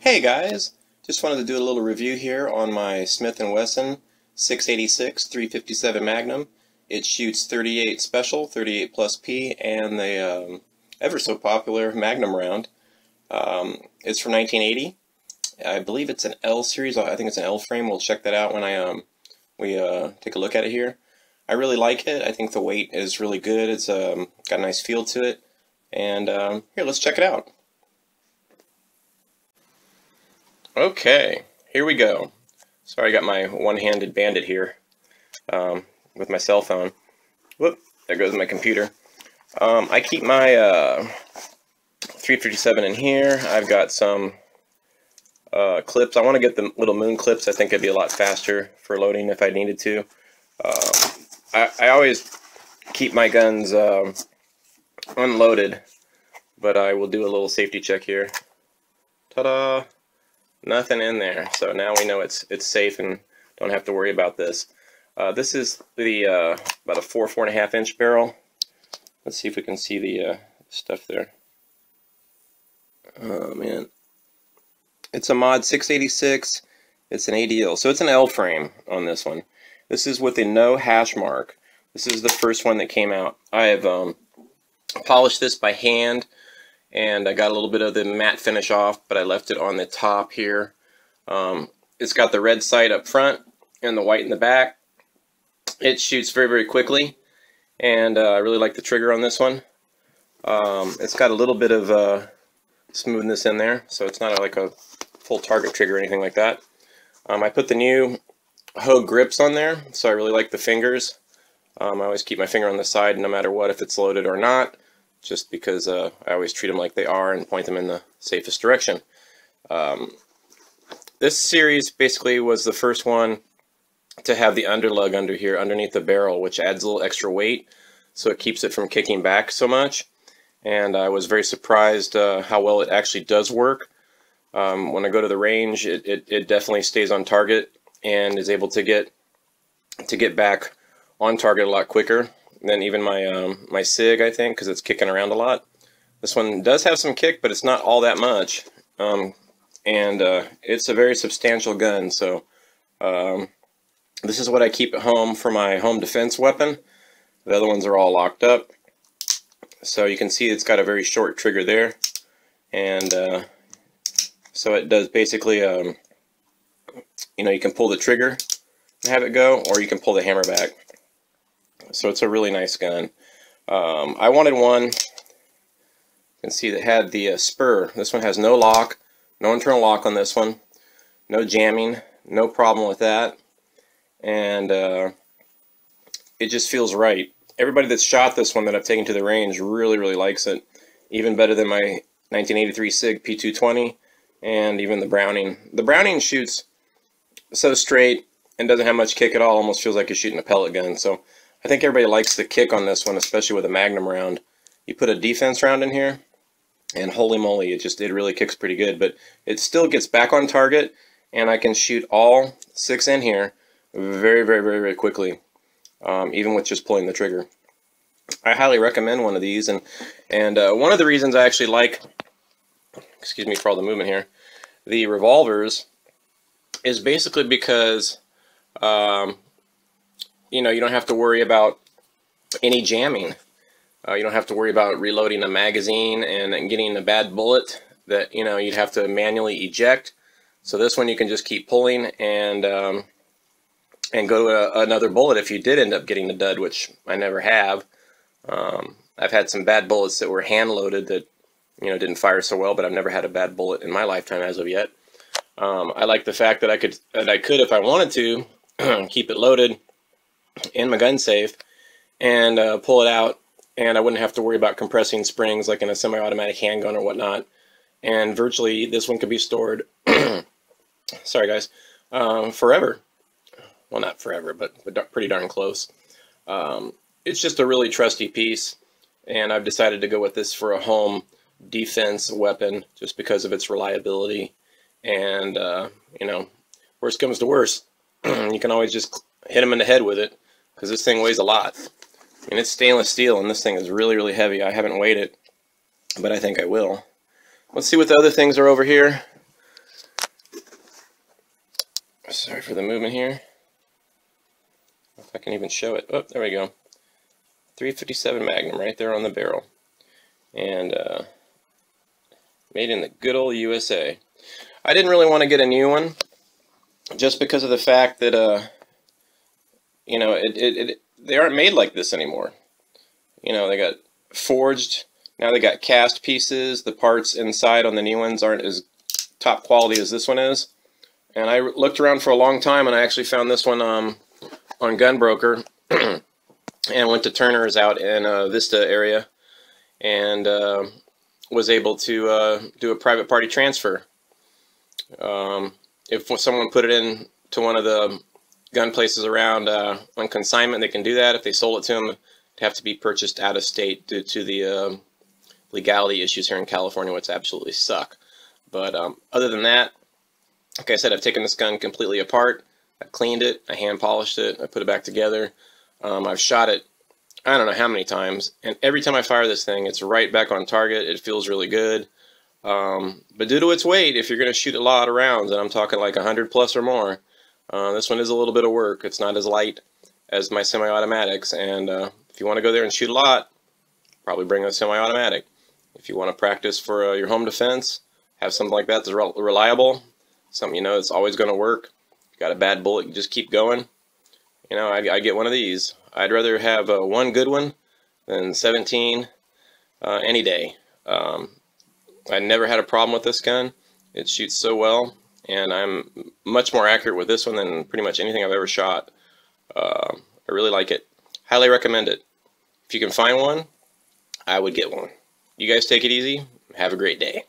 Hey guys, just wanted to do a little review here on my Smith & Wesson 686 357 Magnum. It shoots 38 special, 38 plus P, and the ever so popular Magnum round. It's from 1980. I believe it's an L series. I think it's an L frame. We'll check that out when we take a look at it here. I really like it. I think the weight is really good. It's got a nice feel to it. And here, let's check it out. Okay, here we go. Sorry, I got my one-handed bandit here with my cell phone. Whoop, there goes my computer. I keep my 357 in here. I've got some clips. I want to get the little moon clips. I think it'd be a lot faster for loading if I needed to. I always keep my guns unloaded, but I will do a little safety check here. Ta-da! Nothing in there, so now we know it's safe and don't have to worry about this. This is the about a 4.5 inch barrel. Let's see if we can see the stuff there. Oh man, it's a mod 686. It's an ADL, so it's an L frame on this one. This is with a no hash mark. This is the first one that came out. I have polished this by hand, and I got a little bit of the matte finish off, but I left it on the top here. It's got the red sight up front and the white in the back. It shoots very, very quickly, and I really like the trigger on this one. It's got a little bit of smoothness in there, so it's not like a full target trigger or anything like that. I put the new Hogue grips on there, so I really like the fingers. I always keep my finger on the side no matter what, if it's loaded or not, just because I always treat them like they are and point them in the safest direction. This series basically was the first one to have the underlug under here, underneath the barrel, which adds a little extra weight, so it keeps it from kicking back so much. And I was very surprised how well it actually does work. When I go to the range, it definitely stays on target and is able to get back on target a lot quicker than even my my SIG, I think, because it's kicking around a lot. This one does have some kick, but it's not all that much, and it's a very substantial gun. So this is what I keep at home for my home defense weapon. The other ones are all locked up, so you can see it's got a very short trigger there, and so it does basically, you know, you can pull the trigger and have it go, or you can pull the hammer back. So it's a really nice gun. I wanted one, you can see, that had the spur. This one has no lock, no internal lock on this one, no jamming, no problem with that, and it just feels right. Everybody that's shot this one that I've taken to the range really, really likes it, even better than my 1983 SIG P220 and even the Browning. The Browning shoots so straight and doesn't have much kick at all, almost feels like you're shooting a pellet gun. So I think everybody likes the kick on this one, especially with a Magnum round. You put a defense round in here, and holy moly, it really kicks pretty good. But it still gets back on target, and I can shoot all 6 in here very, very, very, very quickly, even with just pulling the trigger. I highly recommend one of these, and one of the reasons I actually like, excuse me for all the movement here, the revolvers is basically because you know, you don't have to worry about any jamming. You don't have to worry about reloading a magazine and getting a bad bullet that, you know, you'd have to manually eject. So this one you can just keep pulling and go to another bullet if you did end up getting the dud, which I never have. I've had some bad bullets that were hand loaded that, you know, didn't fire so well, but I've never had a bad bullet in my lifetime as of yet. I like the fact that I could, if I wanted to, keep it loaded in my gun safe and pull it out, and I wouldn't have to worry about compressing springs like in a semi-automatic handgun or whatnot. And virtually this one could be stored sorry guys, forever. Well, not forever, but pretty darn close. It's just a really trusty piece, and I've decided to go with this for a home defense weapon just because of its reliability. And you know, worst comes to worst, you can always just hit them in the head with it, because this thing weighs a lot. I mean, it's stainless steel, and this thing is really, really heavy. I haven't weighed it, but I think I will. Let's see what the other things are over here. Sorry for the movement here. If I can even show it. Oh, there we go. 357 Magnum right there on the barrel. And made in the good old USA. I didn't really want to get a new one just because of the fact that you know, they aren't made like this anymore. You know, they got forged, now they got cast pieces. The parts inside on the new ones aren't as top quality as this one is. And I looked around for a long time, and I actually found this one on Gunbroker and went to Turner's out in Vista area and was able to do a private party transfer. If someone put it in to one of the gun places around on consignment, they can do that. If they sold it to them, it'd have to be purchased out of state due to the legality issues here in California, which absolutely suck. But other than that, like I said, I've taken this gun completely apart. I cleaned it, I hand polished it, I put it back together. I've shot it I don't know how many times, and every time I fire this thing, it's right back on target. It feels really good. But due to its weight, if you're going to shoot a lot of rounds, and I'm talking like 100 plus or more, this one is a little bit of work. It's not as light as my semi-automatics, and if you want to go there and shoot a lot, probably bring a semi-automatic. If you want to practice for your home defense, have something like that that's reliable, something you know it's always going to work. You got a bad bullet, you just keep going. You know, I get one of these. I'd rather have one good one than 17 any day. I never had a problem with this gun. It shoots so well, and I'm much more accurate with this one than pretty much anything I've ever shot. I really like it. Highly recommend it. If you can find one, I would get one. You guys take it easy. Have a great day.